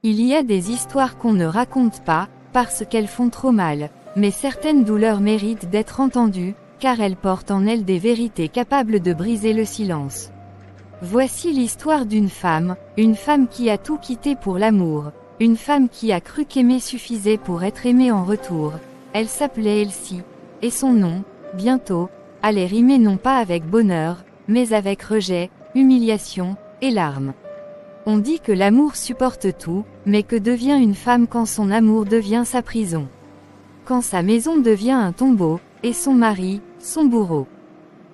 Il y a des histoires qu'on ne raconte pas, parce qu'elles font trop mal, mais certaines douleurs méritent d'être entendues, car elles portent en elles des vérités capables de briser le silence. Voici l'histoire d'une femme qui a tout quitté pour l'amour, une femme qui a cru qu'aimer suffisait pour être aimée en retour. Elle s'appelait Elsie, et son nom, bientôt, allait rimer non pas avec bonheur, mais avec rejet, humiliation, et larmes. On dit que l'amour supporte tout, mais que devient une femme quand son amour devient sa prison? Quand sa maison devient un tombeau, et son mari, son bourreau.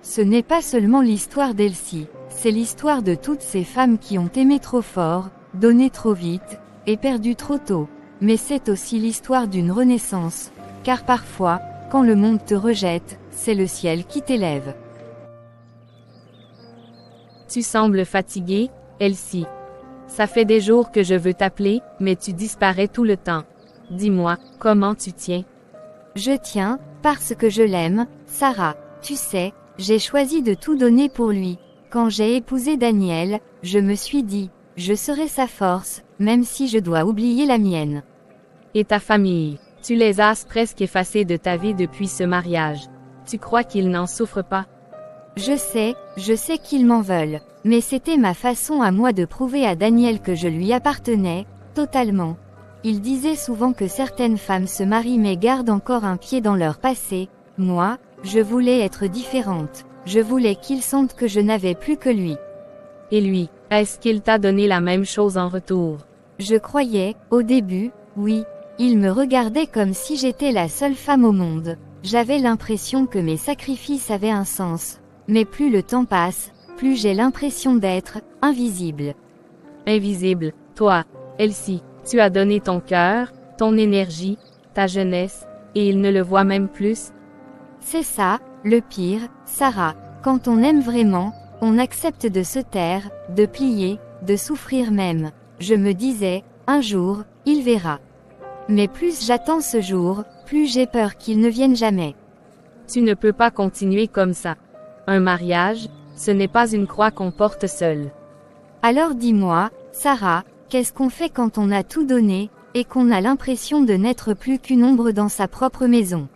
Ce n'est pas seulement l'histoire d'Elsie, c'est l'histoire de toutes ces femmes qui ont aimé trop fort, donné trop vite, et perdu trop tôt. Mais c'est aussi l'histoire d'une renaissance, car parfois, quand le monde te rejette, c'est le ciel qui t'élève. Tu sembles fatiguée, Elsie. Ça fait des jours que je veux t'appeler, mais tu disparais tout le temps. Dis-moi, comment tu tiens? Je tiens, parce que je l'aime, Sarah. Tu sais, j'ai choisi de tout donner pour lui. Quand j'ai épousé Daniel, je me suis dit, je serai sa force, même si je dois oublier la mienne. Et ta famille? Tu les as presque effacés de ta vie depuis ce mariage. Tu crois qu'ils n'en souffrent pas? Je sais qu'ils m'en veulent, mais c'était ma façon à moi de prouver à Daniel que je lui appartenais, totalement. Il disait souvent que certaines femmes se marient mais gardent encore un pied dans leur passé. Moi, je voulais être différente. Je voulais qu'il sente que je n'avais plus que lui. Et lui, est-ce qu'il t'a donné la même chose en retour? Je croyais, au début, oui. Il me regardait comme si j'étais la seule femme au monde. J'avais l'impression que mes sacrifices avaient un sens. Mais plus le temps passe, plus j'ai l'impression d'être invisible. Invisible, toi, Elsie, tu as donné ton cœur, ton énergie, ta jeunesse, et il ne le voit même plus? C'est ça, le pire, Sarah. Quand on aime vraiment, on accepte de se taire, de plier, de souffrir même. Je me disais, un jour, il verra. Mais plus j'attends ce jour, plus j'ai peur qu'il ne vienne jamais. Tu ne peux pas continuer comme ça. Un mariage, ce n'est pas une croix qu'on porte seule. Alors dis-moi, Sarah, qu'est-ce qu'on fait quand on a tout donné, et qu'on a l'impression de n'être plus qu'une ombre dans sa propre maison?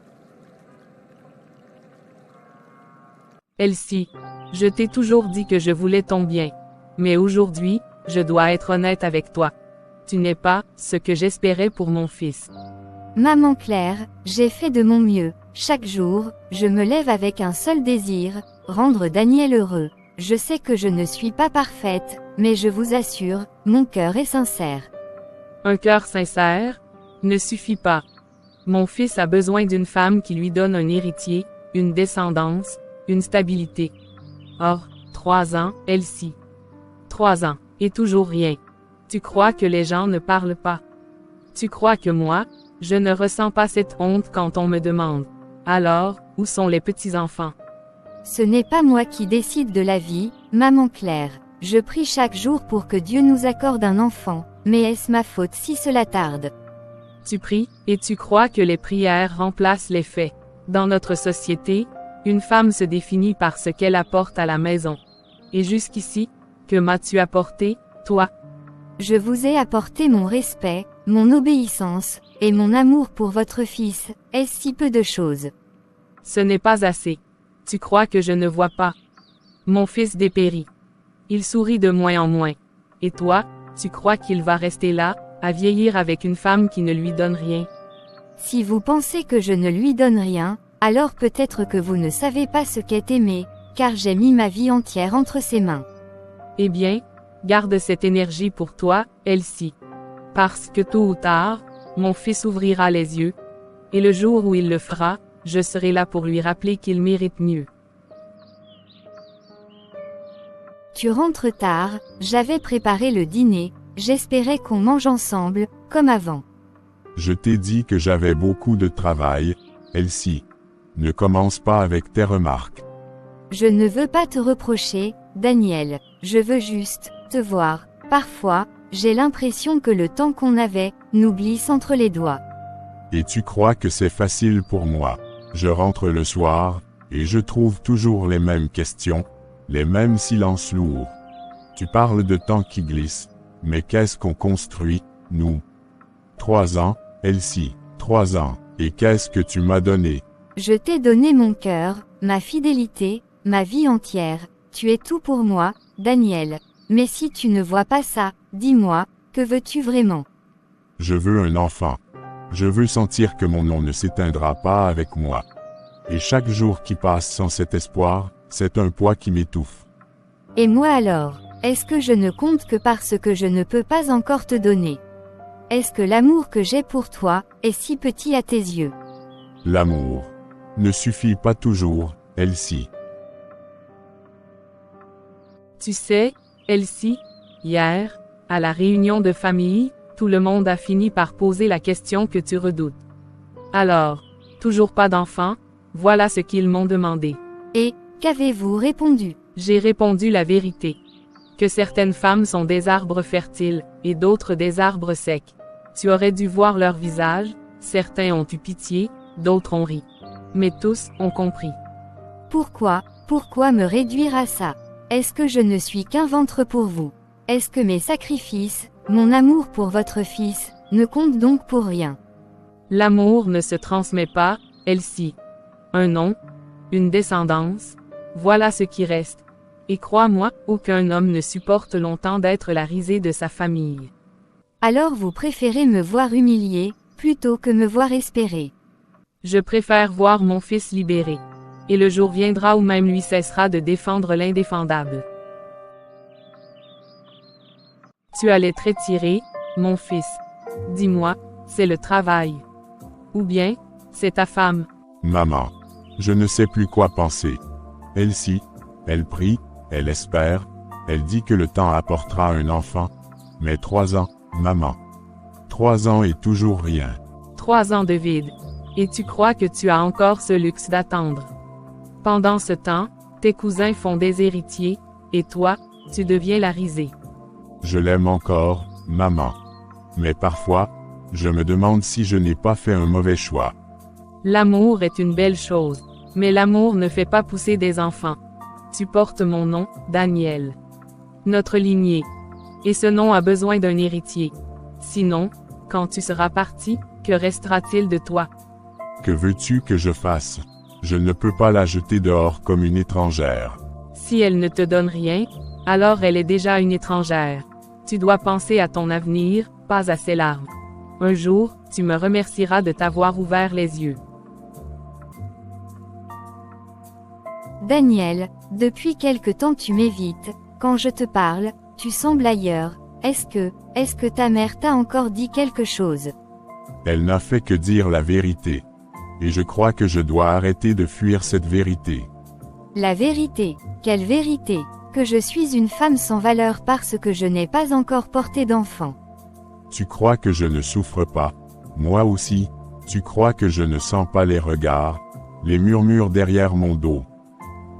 Elsie, je t'ai toujours dit que je voulais ton bien. Mais aujourd'hui, je dois être honnête avec toi. Tu n'es pas ce que j'espérais pour mon fils. Maman Claire, j'ai fait de mon mieux. Chaque jour, je me lève avec un seul désir, rendre Daniel heureux. Je sais que je ne suis pas parfaite, mais je vous assure, mon cœur est sincère. Un cœur sincère ne suffit pas. Mon fils a besoin d'une femme qui lui donne un héritier, une descendance, une stabilité. Or, 3 ans, Elsie. 3 ans, et toujours rien. Tu crois que les gens ne parlent pas? Tu crois que moi, je ne ressens pas cette honte quand on me demande. Alors, où sont les petits-enfants? Ce n'est pas moi qui décide de la vie, maman Claire. Je prie chaque jour pour que Dieu nous accorde un enfant, mais est-ce ma faute si cela tarde? Tu pries, et tu crois que les prières remplacent les faits. Dans notre société, une femme se définit par ce qu'elle apporte à la maison. Et jusqu'ici, que m'as-tu apporté, toi? Je vous ai apporté mon respect, mon obéissance, et mon amour pour votre fils. Est-ce si peu de choses? Ce n'est pas assez. Tu crois que je ne vois pas? Mon fils dépérit. Il sourit de moins en moins. Et toi, tu crois qu'il va rester là, à vieillir avec une femme qui ne lui donne rien? Si vous pensez que je ne lui donne rien, alors peut-être que vous ne savez pas ce qu'est aimer, car j'ai mis ma vie entière entre ses mains. Eh bien, garde cette énergie pour toi, Elsie. Parce que tôt ou tard, mon fils ouvrira les yeux, et le jour où il le fera, je serai là pour lui rappeler qu'il mérite mieux. Tu rentres tard, j'avais préparé le dîner, j'espérais qu'on mange ensemble, comme avant. Je t'ai dit que j'avais beaucoup de travail, Elsie. Ne commence pas avec tes remarques. Je ne veux pas te reprocher, Daniel, je veux juste te voir. Parfois, j'ai l'impression que le temps qu'on avait nous glisse entre les doigts. Et tu crois que c'est facile pour moi? Je rentre le soir, et je trouve toujours les mêmes questions, les mêmes silences lourds. Tu parles de temps qui glisse, mais qu'est-ce qu'on construit, Nous. 3 ans, Elsie, 3 ans, et qu'est-ce que tu m'as donné? Je t'ai donné mon cœur, ma fidélité, ma vie entière, tu es tout pour moi, Daniel. Mais si tu ne vois pas ça, dis-moi, que veux-tu vraiment? Je veux un enfant. Je veux sentir que mon nom ne s'éteindra pas avec moi. Et chaque jour qui passe sans cet espoir, c'est un poids qui m'étouffe. Et moi alors, est-ce que je ne compte que parce que je ne peux pas encore te donner? Est-ce que l'amour que j'ai pour toi est si petit à tes yeux? L'amour ne suffit pas toujours, Elsie. Tu sais, Elsie, hier, à la réunion de famille, tout le monde a fini par poser la question que tu redoutes. Alors, toujours pas d'enfant? Voilà ce qu'ils m'ont demandé. Et, qu'avez-vous répondu? J'ai répondu la vérité. Que certaines femmes sont des arbres fertiles, et d'autres des arbres secs. Tu aurais dû voir leur visage, certains ont eu pitié, d'autres ont ri. Mais tous ont compris. Pourquoi me réduire à ça? Est-ce que je ne suis qu'un ventre pour vous? Est-ce que mes sacrifices, mon amour pour votre fils, ne comptent donc pour rien? L'amour ne se transmet pas, Elsie. Un nom, une descendance, voilà ce qui reste. Et crois-moi, aucun homme ne supporte longtemps d'être la risée de sa famille. Alors vous préférez me voir humilié, plutôt que me voir espérer. Je préfère voir mon fils libéré. Et le jour viendra où même lui cessera de défendre l'indéfendable. Tu allais te retirer, mon fils. Dis-moi, c'est le travail. Ou bien, c'est ta femme. Maman. Je ne sais plus quoi penser. Elsie, elle prie, elle espère, elle dit que le temps apportera un enfant. Mais 3 ans, maman. 3 ans et toujours rien. 3 ans de vide. Et tu crois que tu as encore ce luxe d'attendre. Pendant ce temps, tes cousins font des héritiers, et toi, tu deviens la risée. Je l'aime encore, maman. Mais parfois, je me demande si je n'ai pas fait un mauvais choix. L'amour est une belle chose, mais l'amour ne fait pas pousser des enfants. Tu portes mon nom, Daniel. Notre lignée. Et ce nom a besoin d'un héritier. Sinon, quand tu seras parti, que restera-t-il de toi? Que veux-tu que je fasse? Je ne peux pas la jeter dehors comme une étrangère. Si elle ne te donne rien, alors elle est déjà une étrangère. Tu dois penser à ton avenir, pas à ses larmes. Un jour, tu me remercieras de t'avoir ouvert les yeux. Daniel, depuis quelque temps tu m'évites, quand je te parle, tu sembles ailleurs. Est-ce que ta mère t'a encore dit quelque chose? Elle n'a fait que dire la vérité. Et je crois que je dois arrêter de fuir cette vérité. La vérité? Quelle vérité? Que je suis une femme sans valeur parce que je n'ai pas encore porté d'enfant. Tu crois que je ne souffre pas? Moi aussi. Tu crois que je ne sens pas les regards, les murmures derrière mon dos?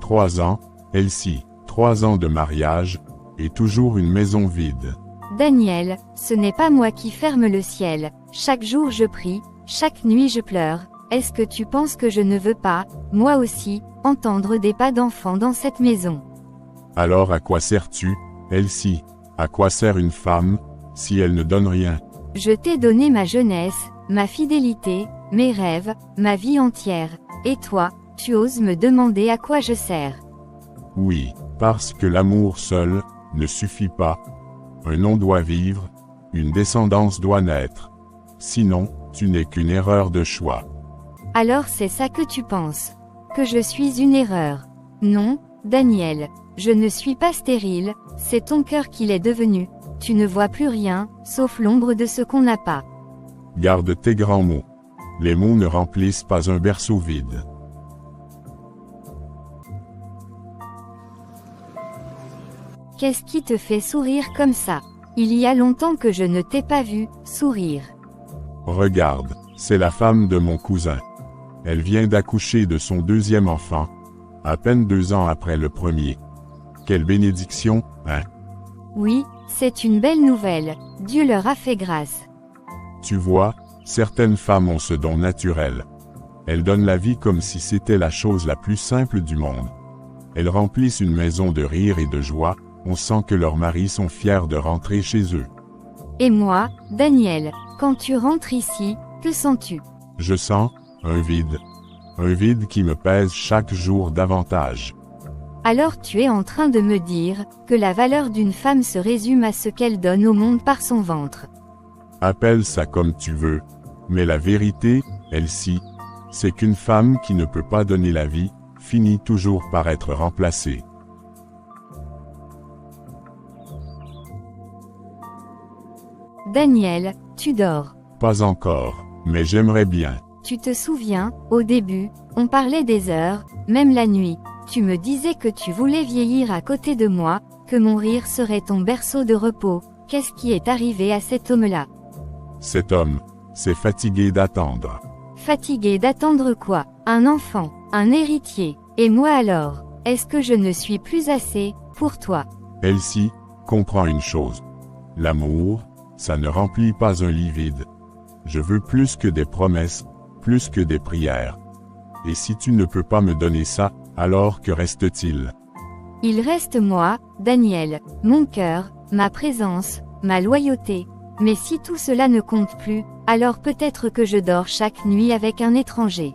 3 ans, Elsie, 3 ans de mariage, et toujours une maison vide. Daniel, ce n'est pas moi qui ferme le ciel. Chaque jour je prie, chaque nuit je pleure. Est-ce que tu penses que je ne veux pas, moi aussi, entendre des pas d'enfants dans cette maison? Alors à quoi sers-tu, Elsie? À quoi sert une femme, si elle ne donne rien? Je t'ai donné ma jeunesse, ma fidélité, mes rêves, ma vie entière. Et toi, tu oses me demander à quoi je sers? Oui, parce que l'amour seul ne suffit pas. Un nom doit vivre, une descendance doit naître. Sinon, tu n'es qu'une erreur de choix. Alors c'est ça que tu penses? Que je suis une erreur? Non, Daniel, je ne suis pas stérile, c'est ton cœur qui l'est devenu. Tu ne vois plus rien, sauf l'ombre de ce qu'on n'a pas. Garde tes grands mots. Les mots ne remplissent pas un berceau vide. Qu'est-ce qui te fait sourire comme ça? Il y a longtemps que je ne t'ai pas vu sourire. Regarde, c'est la femme de mon cousin. Elle vient d'accoucher de son 2e enfant, à peine 2 ans après le premier. Quelle bénédiction, hein? Oui, c'est une belle nouvelle, Dieu leur a fait grâce. Tu vois, certaines femmes ont ce don naturel. Elles donnent la vie comme si c'était la chose la plus simple du monde. Elles remplissent une maison de rire et de joie, on sent que leurs maris sont fiers de rentrer chez eux. Et moi, Daniel, quand tu rentres ici, que sens-tu? Je sens un vide. Un vide qui me pèse chaque jour davantage. Alors tu es en train de me dire que la valeur d'une femme se résume à ce qu'elle donne au monde par son ventre. Appelle ça comme tu veux. Mais la vérité, Elsie, c'est qu'une femme qui ne peut pas donner la vie, finit toujours par être remplacée. Daniel, tu dors. Pas encore, mais j'aimerais bien. Tu te souviens, au début, on parlait des heures, même la nuit. Tu me disais que tu voulais vieillir à côté de moi, que mon rire serait ton berceau de repos. Qu'est-ce qui est arrivé à cet homme-là? Cet homme, s'est fatigué d'attendre. Fatigué d'attendre quoi? Un enfant, un héritier. Et moi alors, est-ce que je ne suis plus assez, pour toi? Elsie, comprends une chose. L'amour, ça ne remplit pas un lit vide. Je veux plus que des promesses, plus que des prières. Et si tu ne peux pas me donner ça, alors que reste-t-il? Il reste moi, Daniel, mon cœur, ma présence, ma loyauté. Mais si tout cela ne compte plus, alors peut-être que je dors chaque nuit avec un étranger.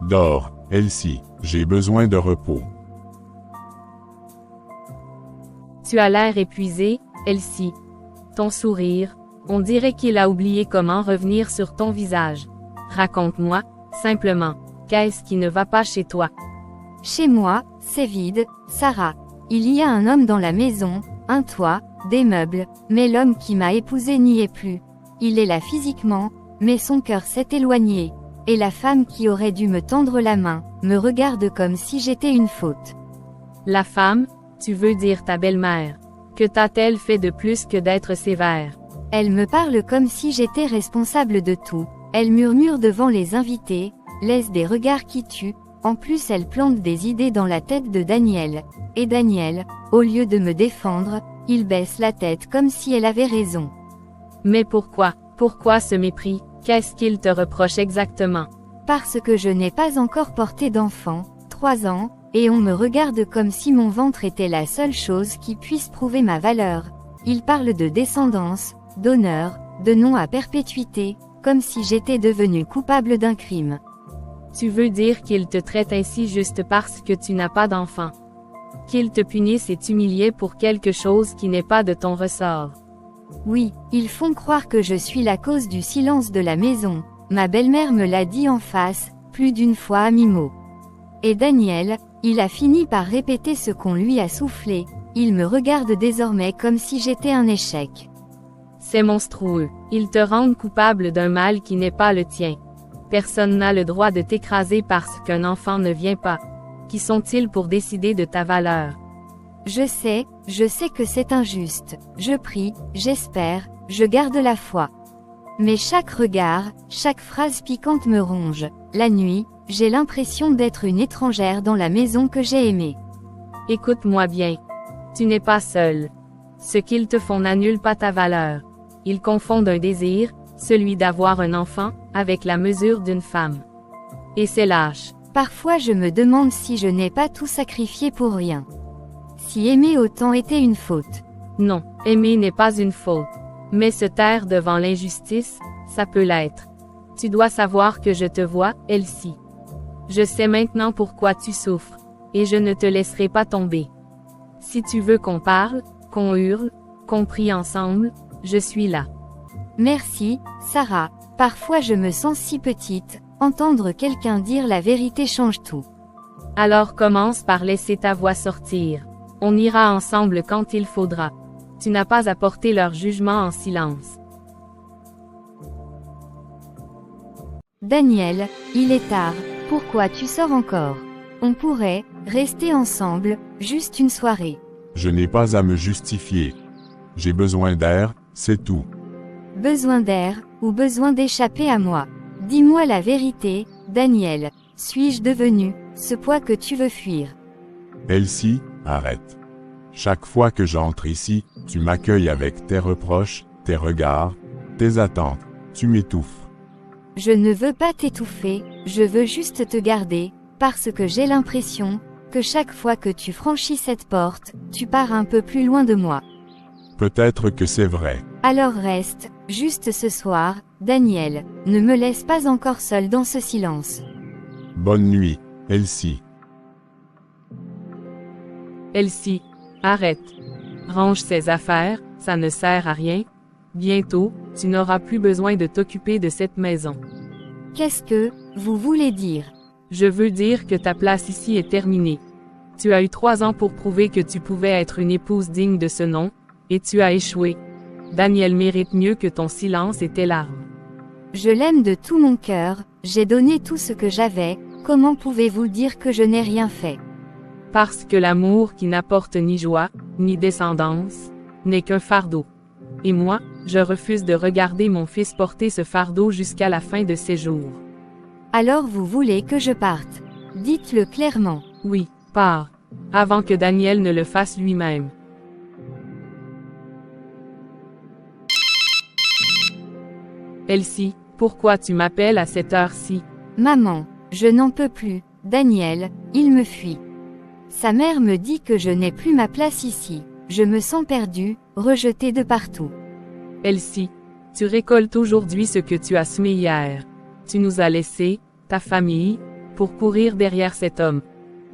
Dors, Elsie, j'ai besoin de repos. Tu as l'air épuisée, Elsie. Ton sourire, on dirait qu'il a oublié comment revenir sur ton visage. Raconte-moi, simplement, qu'est-ce qui ne va pas chez toi? Chez moi, c'est vide, Sarah. Il y a un homme dans la maison, un toit, des meubles, mais l'homme qui m'a épousée n'y est plus. Il est là physiquement, mais son cœur s'est éloigné. Et la femme qui aurait dû me tendre la main, me regarde comme si j'étais une faute. La femme, tu veux dire ta belle-mère. Que t'a-t-elle fait de plus que d'être sévère? Elle me parle comme si j'étais responsable de tout. Elle murmure devant les invités, laisse des regards qui tuent. En plus elle plante des idées dans la tête de Daniel. Et Daniel, au lieu de me défendre, il baisse la tête comme si elle avait raison. Mais pourquoi? Pourquoi ce mépris? Qu'est-ce qu'il te reproche exactement? Parce que je n'ai pas encore porté d'enfant, 3 ans, et on me regarde comme si mon ventre était la seule chose qui puisse prouver ma valeur. Il parle de descendance, d'honneur, de nom à perpétuité, comme si j'étais devenue coupable d'un crime. Tu veux dire qu'il te traite ainsi juste parce que tu n'as pas d'enfant? Qu'il te punisse et t'humilie pour quelque chose qui n'est pas de ton ressort? Oui, ils font croire que je suis la cause du silence de la maison. Ma belle-mère me l'a dit en face, plus d'une fois à mi-mot. Et Daniel, il a fini par répéter ce qu'on lui a soufflé. Il me regarde désormais comme si j'étais un échec. C'est monstrueux. Ils te rendent coupable d'un mal qui n'est pas le tien. Personne n'a le droit de t'écraser parce qu'un enfant ne vient pas. Qui sont-ils pour décider de ta valeur? Je sais que c'est injuste. Je prie, j'espère, je garde la foi. Mais chaque regard, chaque phrase piquante me ronge. La nuit, j'ai l'impression d'être une étrangère dans la maison que j'ai aimée. Écoute-moi bien. Tu n'es pas seul. Ce qu'ils te font n'annule pas ta valeur. Ils confondent un désir, celui d'avoir un enfant, avec la mesure d'une femme. Et c'est lâche. Parfois je me demande si je n'ai pas tout sacrifié pour rien. Si aimer autant était une faute. Non, aimer n'est pas une faute. Mais se taire devant l'injustice, ça peut l'être. Tu dois savoir que je te vois, Elsie. Je sais maintenant pourquoi tu souffres. Et je ne te laisserai pas tomber. Si tu veux qu'on parle, qu'on hurle, qu'on prie ensemble, je suis là. Merci, Sarah. Parfois je me sens si petite, entendre quelqu'un dire la vérité change tout. Alors commence par laisser ta voix sortir. On ira ensemble quand il faudra. Tu n'as pas à porter leur jugement en silence. Daniel, il est tard, pourquoi tu sors encore? On pourrait rester ensemble, juste une soirée. Je n'ai pas à me justifier. J'ai besoin d'air, c'est tout. Besoin d'air, ou besoin d'échapper à moi? Dis-moi la vérité, Daniel. Suis-je devenu ce poids que tu veux fuir? Elsie, arrête. Chaque fois que j'entre ici, tu m'accueilles avec tes reproches, tes regards, tes attentes. Tu m'étouffes. Je ne veux pas t'étouffer, je veux juste te garder, parce que j'ai l'impression que chaque fois que tu franchis cette porte, tu pars un peu plus loin de moi. Peut-être que c'est vrai. Alors reste, juste ce soir, Daniel, ne me laisse pas encore seul dans ce silence. Bonne nuit, Elsie. Elsie, arrête. Range ces affaires, ça ne sert à rien. Bientôt, tu n'auras plus besoin de t'occuper de cette maison. Qu'est-ce que vous voulez dire? Je veux dire que ta place ici est terminée. Tu as eu 3 ans pour prouver que tu pouvais être une épouse digne de ce nom, et tu as échoué. Daniel mérite mieux que ton silence et tes larmes. Je l'aime de tout mon cœur, j'ai donné tout ce que j'avais, comment pouvez-vous dire que je n'ai rien fait? Parce que l'amour qui n'apporte ni joie, ni descendance, n'est qu'un fardeau. Et moi, je refuse de regarder mon fils porter ce fardeau jusqu'à la fin de ses jours. Alors vous voulez que je parte? Dites-le clairement. Oui, pars, avant que Daniel ne le fasse lui-même. Elsie, pourquoi tu m'appelles à cette heure-ci? Maman, je n'en peux plus, Daniel, il me fuit. Sa mère me dit que je n'ai plus ma place ici. Je me sens perdue, rejetée de partout. Elsie, tu récoltes aujourd'hui ce que tu as semé hier. Tu nous as laissé, ta famille, pour courir derrière cet homme.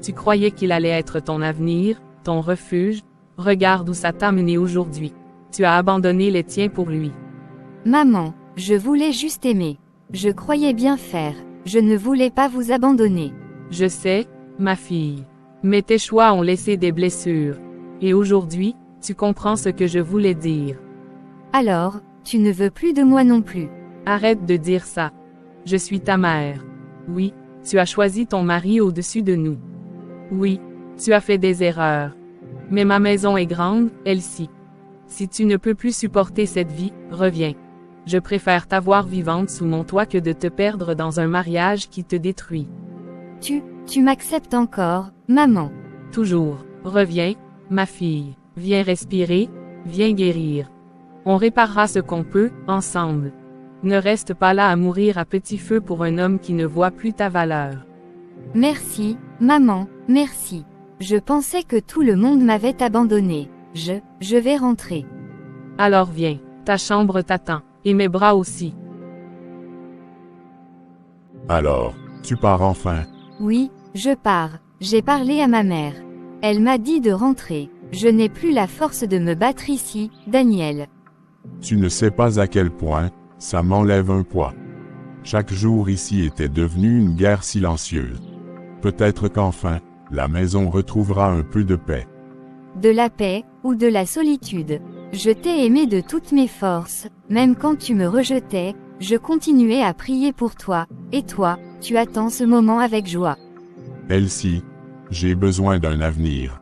Tu croyais qu'il allait être ton avenir, ton refuge. Regarde où ça t'a mené aujourd'hui. Tu as abandonné les tiens pour lui. Maman, je voulais juste aimer. Je croyais bien faire. Je ne voulais pas vous abandonner. Je sais, ma fille. Mais tes choix ont laissé des blessures. Et aujourd'hui, tu comprends ce que je voulais dire. Alors, tu ne veux plus de moi non plus. Arrête de dire ça. Je suis ta mère. Oui, tu as choisi ton mari au-dessus de nous. Oui, tu as fait des erreurs. Mais ma maison est grande, Elsie. Si tu ne peux plus supporter cette vie, reviens. Je préfère t'avoir vivante sous mon toit que de te perdre dans un mariage qui te détruit. Tu m'acceptes encore, maman. Toujours, reviens, ma fille. Viens respirer, viens guérir. On réparera ce qu'on peut, ensemble. Ne reste pas là à mourir à petit feu pour un homme qui ne voit plus ta valeur. Merci, maman, merci. Je pensais que tout le monde m'avait abandonné. Je vais rentrer. Alors viens, ta chambre t'attend, et mes bras aussi. Alors, tu pars enfin. Oui, je pars. J'ai parlé à ma mère. Elle m'a dit de rentrer. Je n'ai plus la force de me battre ici, Daniel. Tu ne sais pas à quel point, ça m'enlève un poids. Chaque jour ici était devenu une guerre silencieuse. Peut-être qu'enfin, la maison retrouvera un peu de paix. De la paix, ou de la solitude. Je t'ai aimé de toutes mes forces, même quand tu me rejetais, je continuais à prier pour toi, et toi, tu attends ce moment avec joie. Elsie, j'ai besoin d'un avenir.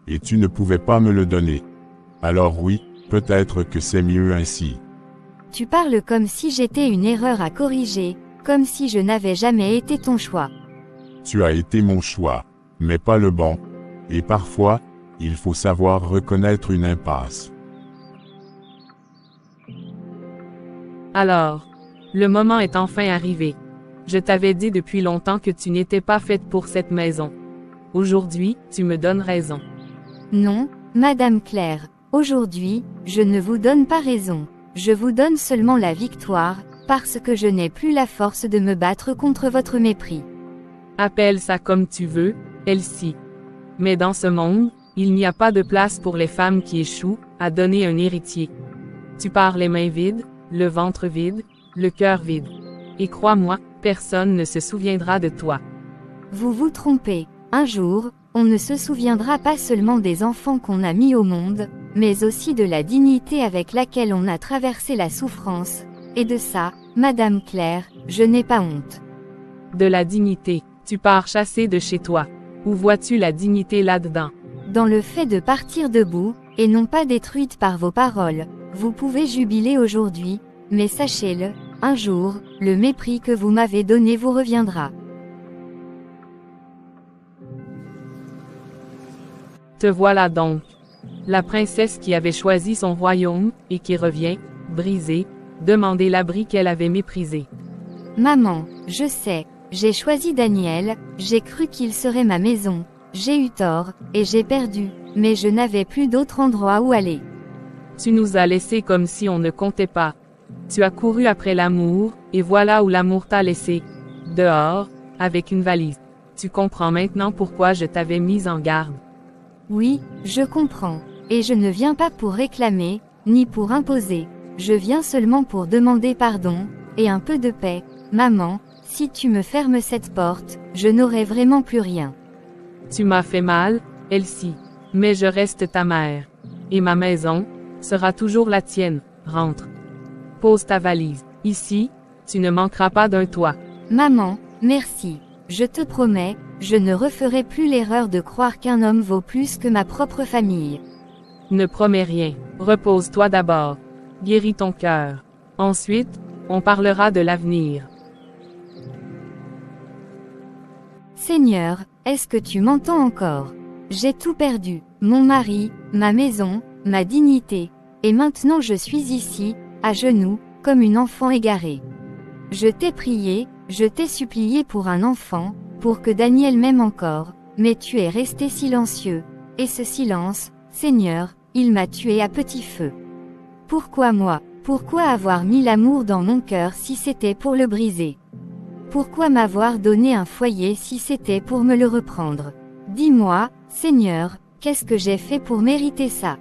Et tu ne pouvais pas me le donner. Alors oui, peut-être que c'est mieux ainsi. Tu parles comme si j'étais une erreur à corriger, comme si je n'avais jamais été ton choix. Tu as été mon choix, mais pas le bon. Et parfois, il faut savoir reconnaître une impasse. Alors, le moment est enfin arrivé. Je t'avais dit depuis longtemps que tu n'étais pas faite pour cette maison. Aujourd'hui, tu me donnes raison. Non, Madame Claire, aujourd'hui, je ne vous donne pas raison. Je vous donne seulement la victoire, parce que je n'ai plus la force de me battre contre votre mépris. Appelle ça comme tu veux, Elsie. Mais dans ce monde, il n'y a pas de place pour les femmes qui échouent à donner un héritier. Tu pars les mains vides, le ventre vide, le cœur vide. Et crois-moi, personne ne se souviendra de toi. Vous vous trompez. Un jour, on ne se souviendra pas seulement des enfants qu'on a mis au monde, mais aussi de la dignité avec laquelle on a traversé la souffrance. Et de ça, Madame Claire, je n'ai pas honte. De la dignité, tu pars chasser de chez toi. Où vois-tu la dignité là-dedans? Dans le fait de partir debout, et non pas détruite par vos paroles, vous pouvez jubiler aujourd'hui, mais sachez-le, un jour, le mépris que vous m'avez donné vous reviendra. Te voilà donc. La princesse qui avait choisi son royaume, et qui revient, brisée, demander l'abri qu'elle avait méprisé. Maman, je sais, j'ai choisi Daniel, j'ai cru qu'il serait ma maison, j'ai eu tort, et j'ai perdu, mais je n'avais plus d'autre endroit où aller. Tu nous as laissés comme si on ne comptait pas. Tu as couru après l'amour, et voilà où l'amour t'a laissé. Dehors, avec une valise. Tu comprends maintenant pourquoi je t'avais mise en garde. Oui, je comprends. Et je ne viens pas pour réclamer, ni pour imposer. Je viens seulement pour demander pardon, et un peu de paix. Maman, si tu me fermes cette porte, je n'aurai vraiment plus rien. Tu m'as fait mal, Elsie. Mais je reste ta mère. Et ma maison sera toujours la tienne. Rentre. Pose ta valise. Ici, tu ne manqueras pas d'un toit. Maman, merci. Je te promets, je ne referai plus l'erreur de croire qu'un homme vaut plus que ma propre famille. Ne promets rien. Repose-toi d'abord. Guéris ton cœur. Ensuite, on parlera de l'avenir. Seigneur, est-ce que tu m'entends encore? J'ai tout perdu, mon mari, ma maison, ma dignité. Et maintenant je suis ici, à genoux, comme une enfant égarée. Je t'ai prié, je t'ai supplié pour un enfant, pour que Daniel m'aime encore, mais tu es resté silencieux. Et ce silence, Seigneur, il m'a tué à petit feu. Pourquoi moi? Pourquoi avoir mis l'amour dans mon cœur si c'était pour le briser? Pourquoi m'avoir donné un foyer si c'était pour me le reprendre? Dis-moi, Seigneur, qu'est-ce que j'ai fait pour mériter ça?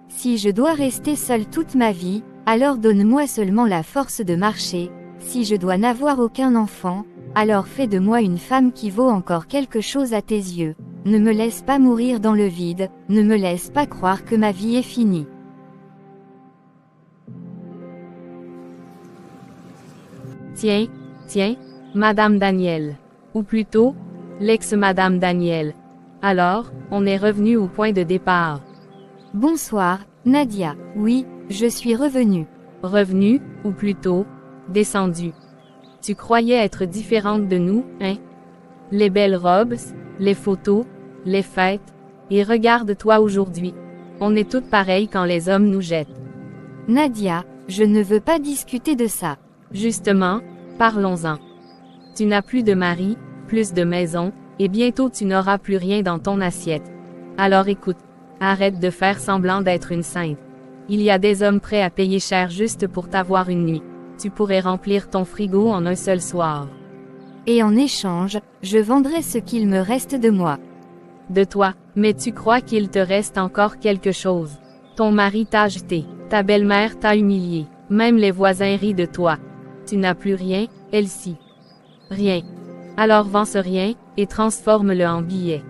Si je dois rester seule toute ma vie, alors donne-moi seulement la force de marcher. Si je dois n'avoir aucun enfant, alors fais de moi une femme qui vaut encore quelque chose à tes yeux. Ne me laisse pas mourir dans le vide, ne me laisse pas croire que ma vie est finie. Tiens, Madame Daniel. Ou plutôt, l'ex-Madame Daniel. Alors, on est revenu au point de départ. Bonsoir, Nadia. Oui, je suis revenue. Revenu, ou plutôt, descendu. Tu croyais être différente de nous, hein? Les belles robes, les photos, les fêtes, et regarde-toi aujourd'hui. On est toutes pareilles quand les hommes nous jettent. Nadia, je ne veux pas discuter de ça. Justement, parlons-en. Tu n'as plus de mari, plus de maison, et bientôt tu n'auras plus rien dans ton assiette. Alors écoute, arrête de faire semblant d'être une sainte. Il y a des hommes prêts à payer cher juste pour t'avoir une nuit. Tu pourrais remplir ton frigo en un seul soir. Et en échange, je vendrai ce qu'il me reste de moi. De toi, mais tu crois qu'il te reste encore quelque chose. Ton mari t'a jeté, ta belle-mère t'a humilié, même les voisins rient de toi. Tu n'as plus rien, Elsie. Rien. Alors vends ce rien, et transforme-le en billet.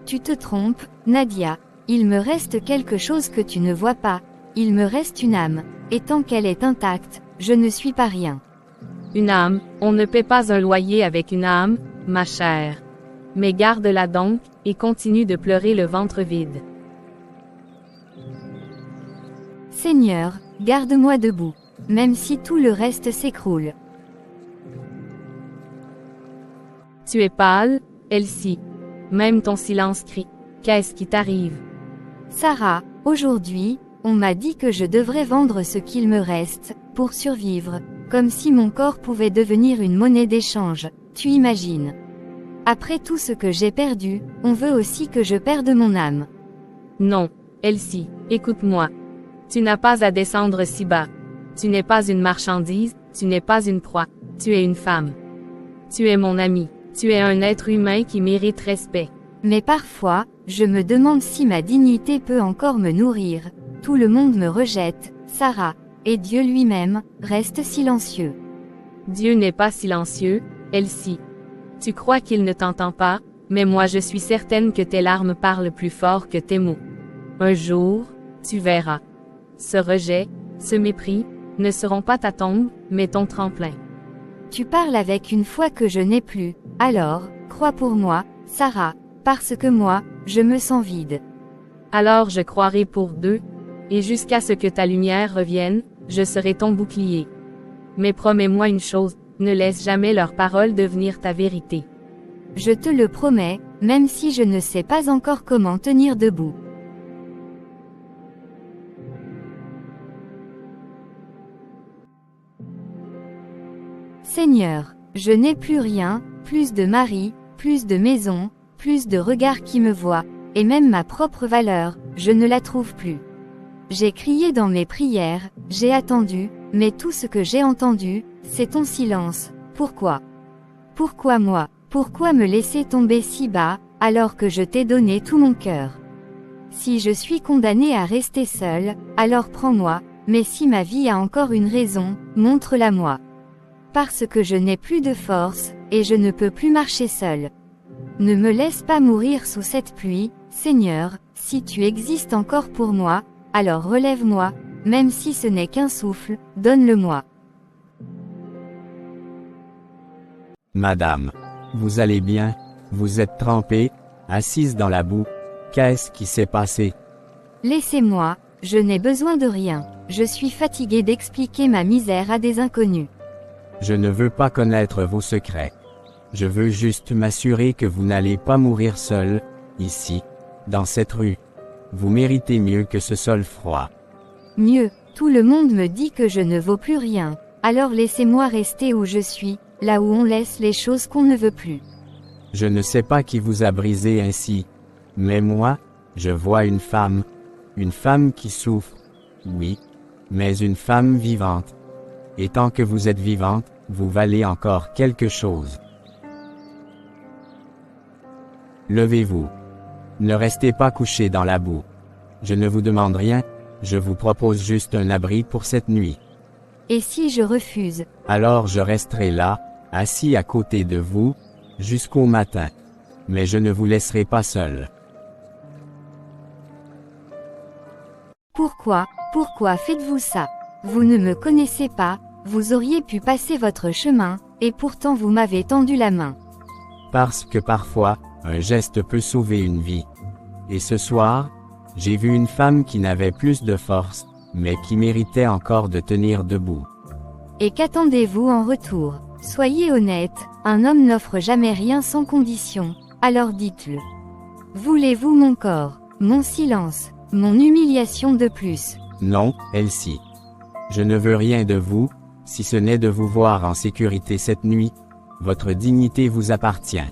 Tu te trompes, Nadia. Il me reste quelque chose que tu ne vois pas. Il me reste une âme, et tant qu'elle est intacte, je ne suis pas rien. Une âme, on ne paie pas un loyer avec une âme, ma chère. Mais garde-la donc, et continue de pleurer le ventre vide. Seigneur, garde-moi debout, même si tout le reste s'écroule. Tu es pâle, Elsie. Même ton silence crie. Qu'est-ce qui t'arrive? Sarah, aujourd'hui, on m'a dit que je devrais vendre ce qu'il me reste, pour survivre, comme si mon corps pouvait devenir une monnaie d'échange, tu imagines. Après tout ce que j'ai perdu, on veut aussi que je perde mon âme. Non, Elsie, écoute-moi. Tu n'as pas à descendre si bas. Tu n'es pas une marchandise, tu n'es pas une proie, tu es une femme. Tu es mon ami, tu es un être humain qui mérite respect. Mais parfois, je me demande si ma dignité peut encore me nourrir. Tout le monde me rejette, Sarah, et Dieu lui-même, reste silencieux. Dieu n'est pas silencieux, Elsie. Tu crois qu'il ne t'entend pas, mais moi je suis certaine que tes larmes parlent plus fort que tes mots. Un jour, tu verras. Ce rejet, ce mépris, ne seront pas ta tombe, mais ton tremplin. Tu parles avec une foi que je n'ai plus, alors, crois pour moi, Sarah, parce que moi, je me sens vide. Alors je croirai pour deux, et jusqu'à ce que ta lumière revienne, je serai ton bouclier. Mais promets-moi une chose, ne laisse jamais leurs paroles devenir ta vérité. Je te le promets, même si je ne sais pas encore comment tenir debout. Seigneur, je n'ai plus rien, plus de mari, plus de maison, plus de regards qui me voient, et même ma propre valeur, je ne la trouve plus. J'ai crié dans mes prières, j'ai attendu, mais tout ce que j'ai entendu, c'est ton silence. Pourquoi? Pourquoi moi? Pourquoi me laisser tomber si bas, alors que je t'ai donné tout mon cœur? Si je suis condamné à rester seul, alors prends-moi, mais si ma vie a encore une raison, montre-la-moi. Parce que je n'ai plus de force, et je ne peux plus marcher seul. Ne me laisse pas mourir sous cette pluie, Seigneur, si tu existes encore pour moi, alors relève-moi, même si ce n'est qu'un souffle, donne-le-moi. Madame, vous allez bien? Vous êtes trempée, assise dans la boue. Qu'est-ce qui s'est passé? Laissez-moi, je n'ai besoin de rien, je suis fatigué d'expliquer ma misère à des inconnus. Je ne veux pas connaître vos secrets. Je veux juste m'assurer que vous n'allez pas mourir seul, ici, dans cette rue. Vous méritez mieux que ce sol froid. Mieux, tout le monde me dit que je ne vaux plus rien, alors laissez-moi rester où je suis, là où on laisse les choses qu'on ne veut plus. Je ne sais pas qui vous a brisé ainsi, mais moi, je vois une femme qui souffre, oui, mais une femme vivante. Et tant que vous êtes vivante, vous valez encore quelque chose. Levez-vous. Ne restez pas couché dans la boue. Je ne vous demande rien, je vous propose juste un abri pour cette nuit. Et si je refuse? Alors je resterai là, assis à côté de vous, jusqu'au matin. Mais je ne vous laisserai pas seul. Pourquoi faites-vous ça? Vous ne me connaissez pas, vous auriez pu passer votre chemin, et pourtant vous m'avez tendu la main. Parce que parfois, un geste peut sauver une vie. Et ce soir, j'ai vu une femme qui n'avait plus de force, mais qui méritait encore de tenir debout. Et qu'attendez-vous en retour? Soyez honnête, un homme n'offre jamais rien sans condition, alors dites-le. Voulez-vous mon corps, mon silence, mon humiliation de plus? Non, Elsie. Je ne veux rien de vous, si ce n'est de vous voir en sécurité cette nuit. Votre dignité vous appartient.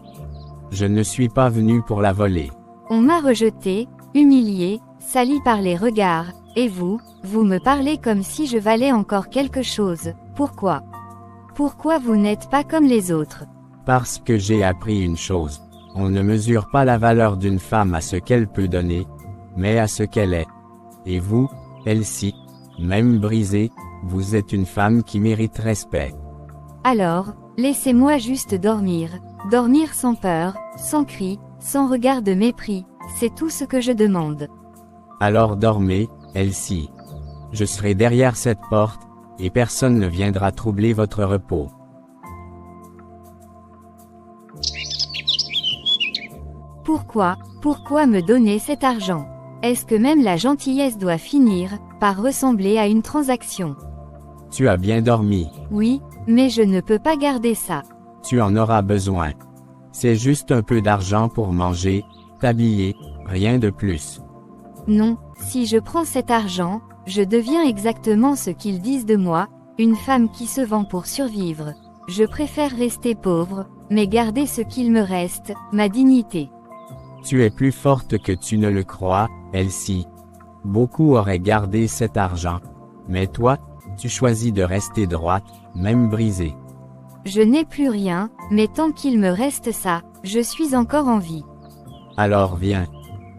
Je ne suis pas venu pour la voler. On m'a rejeté, humilié, sali par les regards, et vous me parlez comme si je valais encore quelque chose. Pourquoi? Pourquoi vous n'êtes pas comme les autres? Parce que j'ai appris une chose. On ne mesure pas la valeur d'une femme à ce qu'elle peut donner, mais à ce qu'elle est. Et vous, Elsie, même brisée, vous êtes une femme qui mérite respect. Alors, laissez-moi juste dormir sans peur, sans cri, sans regard de mépris, c'est tout ce que je demande. Alors dormez, Elsie. Je serai derrière cette porte, et personne ne viendra troubler votre repos. Pourquoi me donner cet argent? Est-ce que même la gentillesse doit finir par ressembler à une transaction? Tu as bien dormi. Oui, mais je ne peux pas garder ça. Tu en auras besoin. C'est juste un peu d'argent pour manger, t'habiller, rien de plus. Non, si je prends cet argent, je deviens exactement ce qu'ils disent de moi, une femme qui se vend pour survivre. Je préfère rester pauvre, mais garder ce qu'il me reste, ma dignité. Tu es plus forte que tu ne le crois, Elsie. Beaucoup auraient gardé cet argent. Mais toi, tu choisis de rester droite, même brisée. Je n'ai plus rien, mais tant qu'il me reste ça, je suis encore en vie. Alors viens.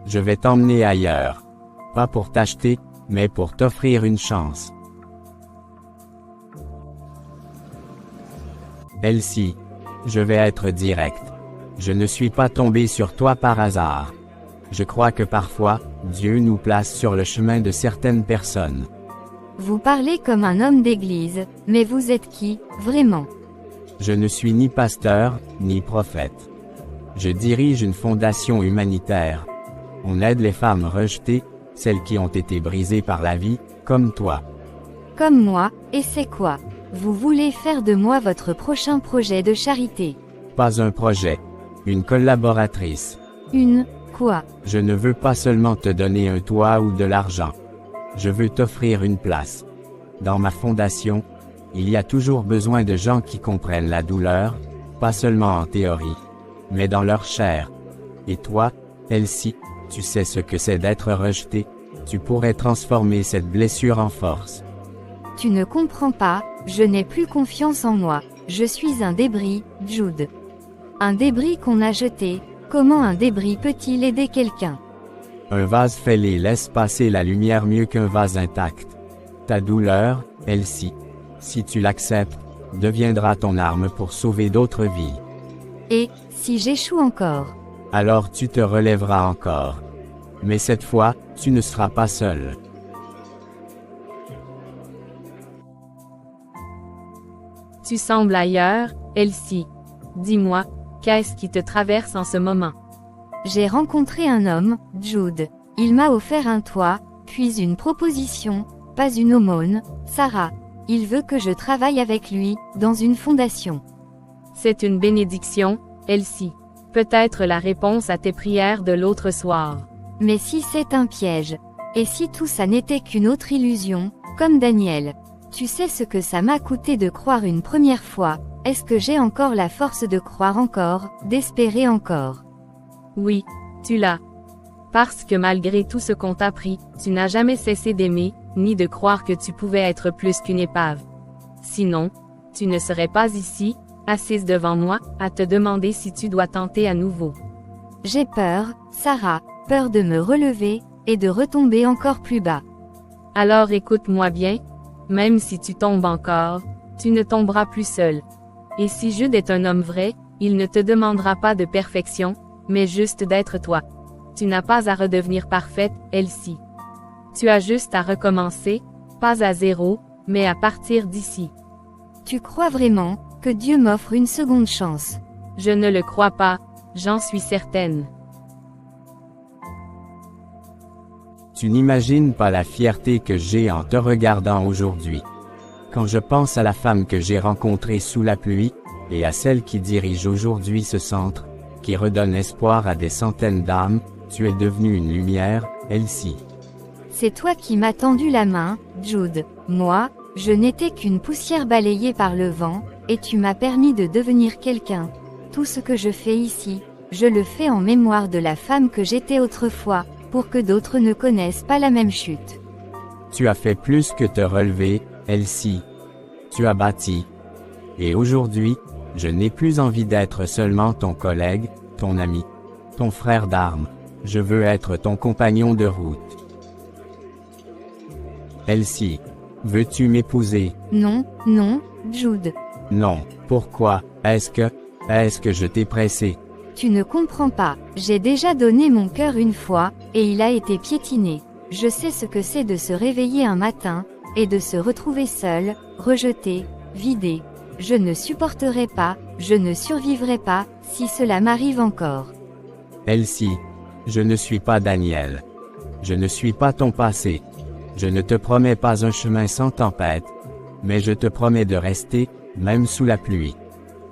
Je vais t'emmener ailleurs. Pas pour t'acheter, mais pour t'offrir une chance. Elsie, je vais être direct. Je ne suis pas tombé sur toi par hasard. Je crois que parfois, Dieu nous place sur le chemin de certaines personnes. Vous parlez comme un homme d'église, mais vous êtes qui, vraiment? Je ne suis ni pasteur, ni prophète. Je dirige une fondation humanitaire. On aide les femmes rejetées, celles qui ont été brisées par la vie, comme toi. Comme moi, et c'est quoi? Vous voulez faire de moi votre prochain projet de charité? Pas un projet. Une collaboratrice. Quoi? Je ne veux pas seulement te donner un toit ou de l'argent. Je veux t'offrir une place. Dans ma fondation, il y a toujours besoin de gens qui comprennent la douleur, pas seulement en théorie, mais dans leur chair. Et toi, Elsie, tu sais ce que c'est d'être rejeté, Tu pourrais transformer cette blessure en force. Tu ne comprends pas, je n'ai plus confiance en moi. Je suis un débris, Jude. Un débris qu'on a jeté, comment un débris peut-il aider quelqu'un? Un vase fêlé laisse passer la lumière mieux qu'un vase intact. Ta douleur, Elsie, si tu l'acceptes, deviendra ton arme pour sauver d'autres vies. Et, si j'échoue encore? Alors tu te relèveras encore. Mais cette fois, tu ne seras pas seul. Tu sembles ailleurs, Elsie. Dis-moi, qu'est-ce qui te traverse en ce moment? J'ai rencontré un homme, Jude. Il m'a offert un toit, puis une proposition, pas une aumône, Sarah. Il veut que je travaille avec lui, dans une fondation. C'est une bénédiction, Elsie. Peut-être la réponse à tes prières de l'autre soir. Mais si c'est un piège? Et si tout ça n'était qu'une autre illusion, comme Daniel? Tu sais ce que ça m'a coûté de croire une première fois, est-ce que j'ai encore la force de croire encore, d'espérer encore? Oui, tu l'as. Parce que malgré tout ce qu'on t'a pris, tu n'as jamais cessé d'aimer, ni de croire que tu pouvais être plus qu'une épave. Sinon, tu ne serais pas ici, assise devant moi, à te demander si tu dois tenter à nouveau. J'ai peur, Sarah, peur de me relever, et de retomber encore plus bas. Alors écoute-moi bien, même si tu tombes encore, tu ne tomberas plus seul. Et si Jude est un homme vrai, il ne te demandera pas de perfection, mais juste d'être toi. Tu n'as pas à redevenir parfaite, Elsie. Tu as juste à recommencer, pas à zéro, mais à partir d'ici. Tu crois vraiment que Dieu m'offre une seconde chance? Je ne le crois pas, j'en suis certaine. Tu n'imagines pas la fierté que j'ai en te regardant aujourd'hui. Quand je pense à la femme que j'ai rencontrée sous la pluie, et à celle qui dirige aujourd'hui ce centre, qui redonne espoir à des centaines d'âmes, tu es devenue une lumière, Elsie. C'est toi qui m'as tendu la main, Jude. Moi, je n'étais qu'une poussière balayée par le vent, et tu m'as permis de devenir quelqu'un. Tout ce que je fais ici, je le fais en mémoire de la femme que j'étais autrefois, pour que d'autres ne connaissent pas la même chute. Tu as fait plus que te relever, Elsie. Tu as bâti. Et aujourd'hui, je n'ai plus envie d'être seulement ton collègue, ton ami, ton frère d'armes. Je veux être ton compagnon de route. Elsie, veux-tu m'épouser? Non, non, Jude. Non, pourquoi? Est-ce que je t'ai pressé? Tu ne comprends pas, j'ai déjà donné mon cœur une fois, et il a été piétiné. Je sais ce que c'est de se réveiller un matin, et de se retrouver seul, rejeté, vidé. Je ne supporterai pas, je ne survivrai pas, si cela m'arrive encore. Elsie, je ne suis pas Daniel. Je ne suis pas ton passé. Je ne te promets pas un chemin sans tempête, mais je te promets de rester, même sous la pluie.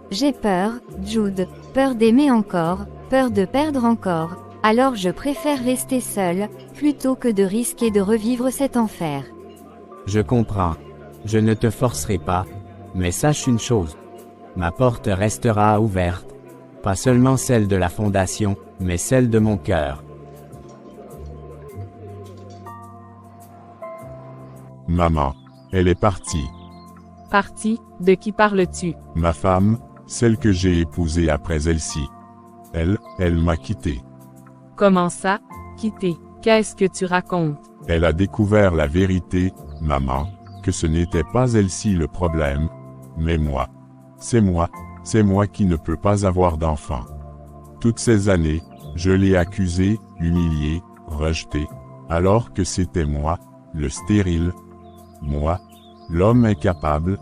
J'ai peur, Jude, peur d'aimer encore, peur de perdre encore, alors je préfère rester seul, plutôt que de risquer de revivre cet enfer. Je comprends. Je ne te forcerai pas, mais sache une chose. Ma porte restera ouverte. Pas seulement celle de la fondation, mais celle de mon cœur. Maman, elle est partie. Partie, de qui parles-tu? Ma femme, celle que j'ai épousée après Elsie. Elle m'a quitté. Comment ça, quitter? Qu'est-ce que tu racontes? Elle a découvert la vérité, maman, que ce n'était pas Elsie le problème, mais moi. C'est moi qui ne peux pas avoir d'enfant. Toutes ces années, je l'ai accusée, humiliée, rejetée, alors que c'était moi, le stérile. Moi, l'homme incapable.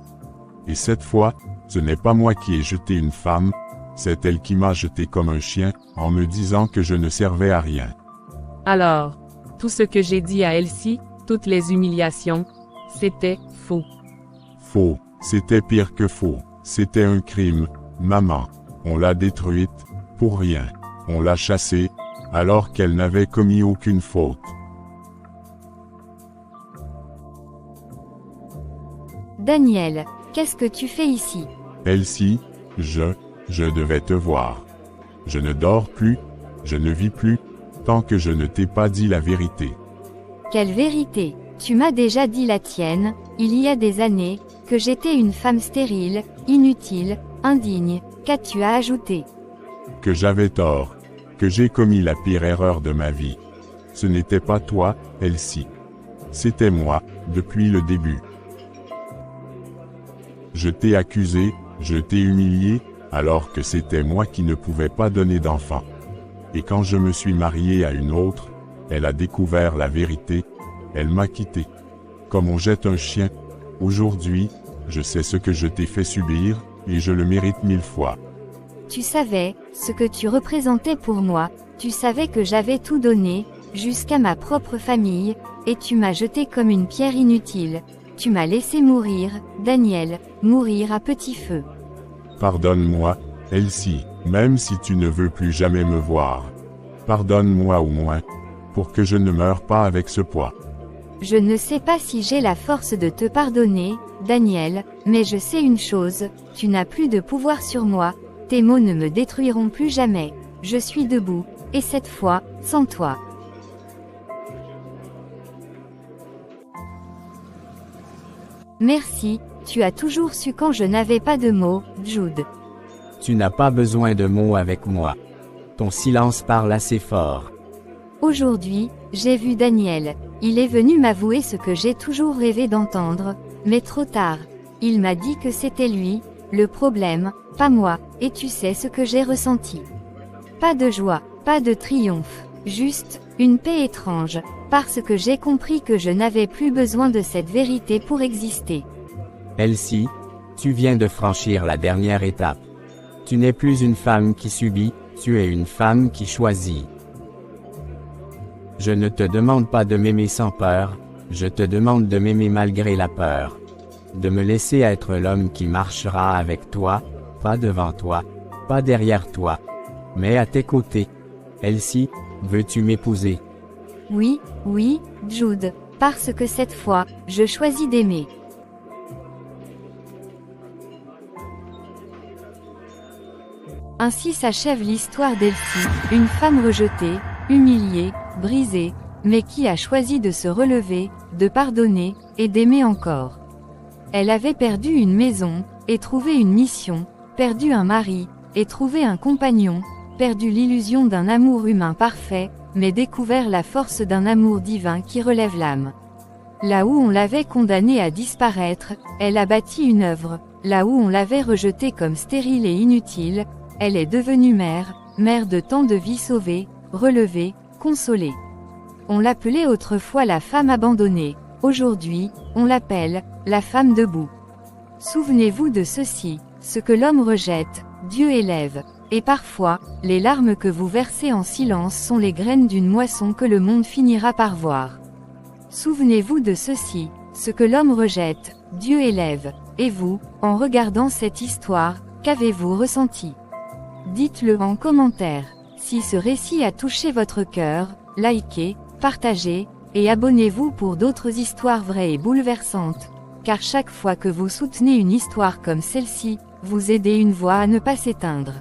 Et cette fois, ce n'est pas moi qui ai jeté une femme, c'est elle qui m'a jeté comme un chien, en me disant que je ne servais à rien. Alors, tout ce que j'ai dit à Elsie, toutes les humiliations, c'était faux. Faux, c'était pire que faux, c'était un crime, maman. On l'a détruite, pour rien. On l'a chassée, alors qu'elle n'avait commis aucune faute. Daniel, qu'est-ce que tu fais ici? Elsie, je devais te voir. Je ne dors plus, je ne vis plus, tant que je ne t'ai pas dit la vérité. Quelle vérité! Tu m'as déjà dit la tienne, il y a des années, que j'étais une femme stérile, inutile, indigne. Qu'as-tu à ajouter? Que j'avais tort. Que j'ai commis la pire erreur de ma vie. Ce n'était pas toi, Elsie. C'était moi, depuis le début. Je t'ai accusé, je t'ai humilié, alors que c'était moi qui ne pouvais pas donner d'enfant. Et quand je me suis marié à une autre, elle a découvert la vérité, elle m'a quitté. Comme on jette un chien, aujourd'hui, je sais ce que je t'ai fait subir, et je le mérite 1000 fois. Tu savais, ce que tu représentais pour moi, tu savais que j'avais tout donné, jusqu'à ma propre famille, et tu m'as jeté comme une pierre inutile. Tu m'as laissé mourir, Daniel, mourir à petit feu. Pardonne-moi, Elsie, même si tu ne veux plus jamais me voir. Pardonne-moi au moins, pour que je ne meure pas avec ce poids. Je ne sais pas si j'ai la force de te pardonner, Daniel, mais je sais une chose, tu n'as plus de pouvoir sur moi, tes mots ne me détruiront plus jamais. Je suis debout, et cette fois, sans toi. Merci, tu as toujours su quand je n'avais pas de mots, Jude. Tu n'as pas besoin de mots avec moi. Ton silence parle assez fort. Aujourd'hui, j'ai vu Daniel. Il est venu m'avouer ce que j'ai toujours rêvé d'entendre, mais trop tard. Il m'a dit que c'était lui, le problème, pas moi, et tu sais ce que j'ai ressenti. Pas de joie, pas de triomphe, juste, une paix étrange, parce que j'ai compris que je n'avais plus besoin de cette vérité pour exister. Elsie, tu viens de franchir la dernière étape. Tu n'es plus une femme qui subit, tu es une femme qui choisit. Je ne te demande pas de m'aimer sans peur, je te demande de m'aimer malgré la peur. De me laisser être l'homme qui marchera avec toi, pas devant toi, pas derrière toi, mais à tes côtés. Elsie, veux-tu m'épouser? Oui, oui, Jude, parce que cette fois, je choisis d'aimer. Ainsi s'achève l'histoire d'Elsie, une femme rejetée, humiliée, brisée, mais qui a choisi de se relever, de pardonner, et d'aimer encore. Elle avait perdu une maison, et trouvé une mission, perdu un mari, et trouvé un compagnon, perdu l'illusion d'un amour humain parfait, mais découvert la force d'un amour divin qui relève l'âme. Là où on l'avait condamnée à disparaître, elle a bâti une œuvre, là où on l'avait rejetée comme stérile et inutile, elle est devenue mère, mère de tant de vies sauvées, relevées, consolées. On l'appelait autrefois la femme abandonnée, aujourd'hui, on l'appelle la femme debout. Souvenez-vous de ceci, ce que l'homme rejette, Dieu élève, et parfois, les larmes que vous versez en silence sont les graines d'une moisson que le monde finira par voir. Souvenez-vous de ceci, ce que l'homme rejette, Dieu élève, et vous, en regardant cette histoire, qu'avez-vous ressenti? Dites-le en commentaire. Si ce récit a touché votre cœur, likez, partagez, et abonnez-vous pour d'autres histoires vraies et bouleversantes, car chaque fois que vous soutenez une histoire comme celle-ci, vous aidez une voix à ne pas s'éteindre.